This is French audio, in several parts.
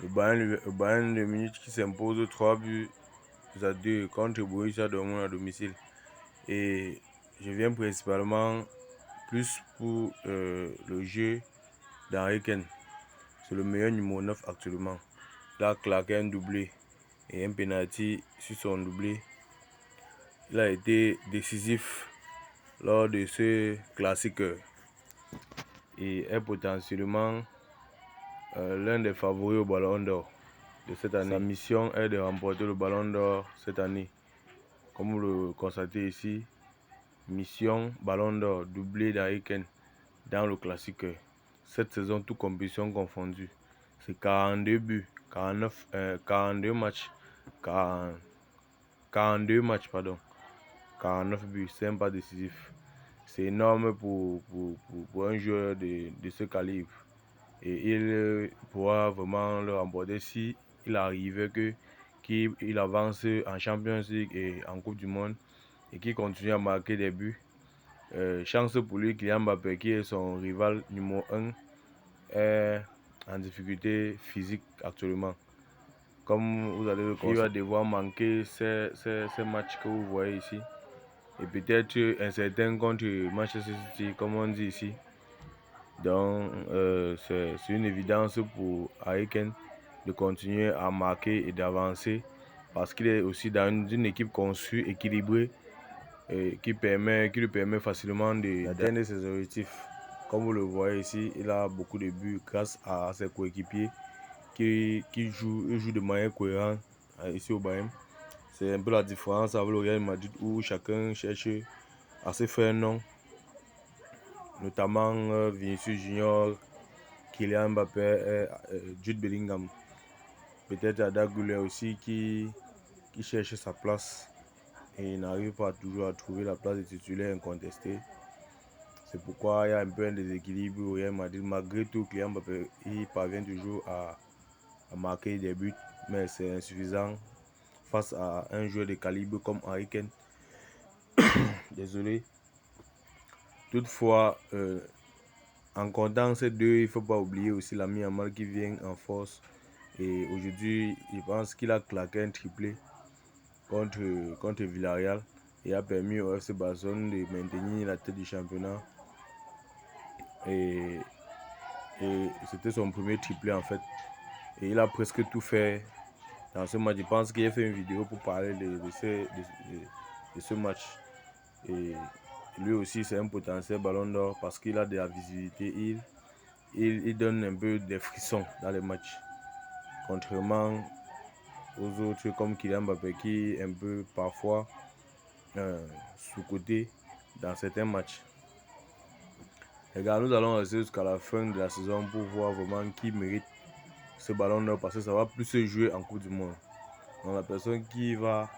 Le Bayern de Munich qui s'impose 3-2 contre Borussia Dortmund à domicile. Et je viens principalement plus pour le jeu d'Harry Kane. C'est le meilleur numéro 9 actuellement. Il a claqué un doublé et un penalty sur son doublé. Il a été décisif lors de ce classique et est potentiellement l'un des favoris au Ballon d'Or de cette année. Sa mission est de remporter le Ballon d'Or cette année. Comme vous le constatez ici, mission Ballon d'Or, doublé d'Harry Kane dans le classique. Cette saison, toute compétition confondue, c'est 42 buts, 42 matchs, 42 matchs, 49 buts, c'est un pas décisif. C'est énorme pour un joueur de ce calibre. Et il pourra vraiment le remporter si il arrivait qu'il avance en Champions League et en Coupe du Monde et qu'il continue à marquer des buts. Chance pour lui, Kylian Mbappé, qui est son rival numéro 1, est en difficulté physique actuellement. Comme vous allez le constater, il va devoir manquer ces matchs que vous voyez ici. Et peut-être incertain contre Manchester City, comme on dit ici. Donc, c'est une évidence pour Harry Kane de continuer à marquer et d'avancer parce qu'il est aussi dans une équipe conçue, équilibrée et qui lui permet facilement d'atteindre ses objectifs. Comme vous le voyez ici, il a beaucoup de buts grâce à ses coéquipiers qui jouent de manière cohérente ici au Bayern. C'est un peu la différence avec le Real Madrid où chacun cherche à se faire un nom, notamment Vinicius Junior, Kylian Mbappé et Jude Bellingham. Peut-être Arda Güler aussi qui cherche sa place et n'arrive pas toujours à trouver la place de titulaire incontesté. C'est pourquoi il y a un peu un déséquilibre au Real Madrid. Malgré tout, Kylian Mbappé il parvient toujours à marquer des buts, mais c'est insuffisant face à un joueur de calibre comme Harry Kane. Désolé. Toutefois, en comptant ces deux, il ne faut pas oublier aussi Lamine Yamal qui vient en force. Et aujourd'hui, je pense qu'il a claqué un triplé contre Villarreal et a permis au FC Barcelone de maintenir la tête du championnat. Et c'était son premier triplé en fait. Et il a presque tout fait dans ce match. Je pense qu'il a fait une vidéo pour parler de ce match. Et lui aussi, c'est un potentiel Ballon d'Or parce qu'il a de la visibilité. Il donne un peu des frissons dans les matchs. Contrairement aux autres comme Kylian Mbappé qui est un peu parfois sous-côté dans certains matchs. Les gars, nous allons rester jusqu'à la fin de la saison pour voir vraiment qui mérite ce Ballon d'Or parce que ça va plus se jouer en Coupe du Monde. Donc la personne qui va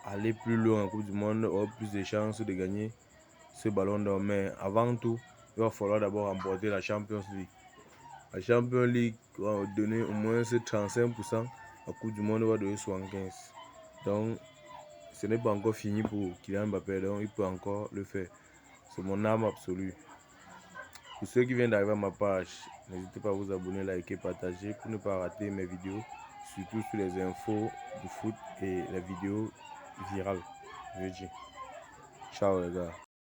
aller plus loin en Coupe du Monde aura plus de chances de gagner ce Ballon d'Or. Mais avant tout, il va falloir d'abord remporter la Champions League. La Champions League va donner au moins 35%. La Coupe du Monde va donner 75%. Donc, ce n'est pas encore fini pour Kylian Mbappé. Donc, il peut encore le faire. C'est mon âme absolue. Pour ceux qui viennent d'arriver à ma page, n'hésitez pas à vous abonner, liker, partager pour ne pas rater mes vidéos, surtout sur les infos du foot et les vidéos virales. Je dis ciao les gars.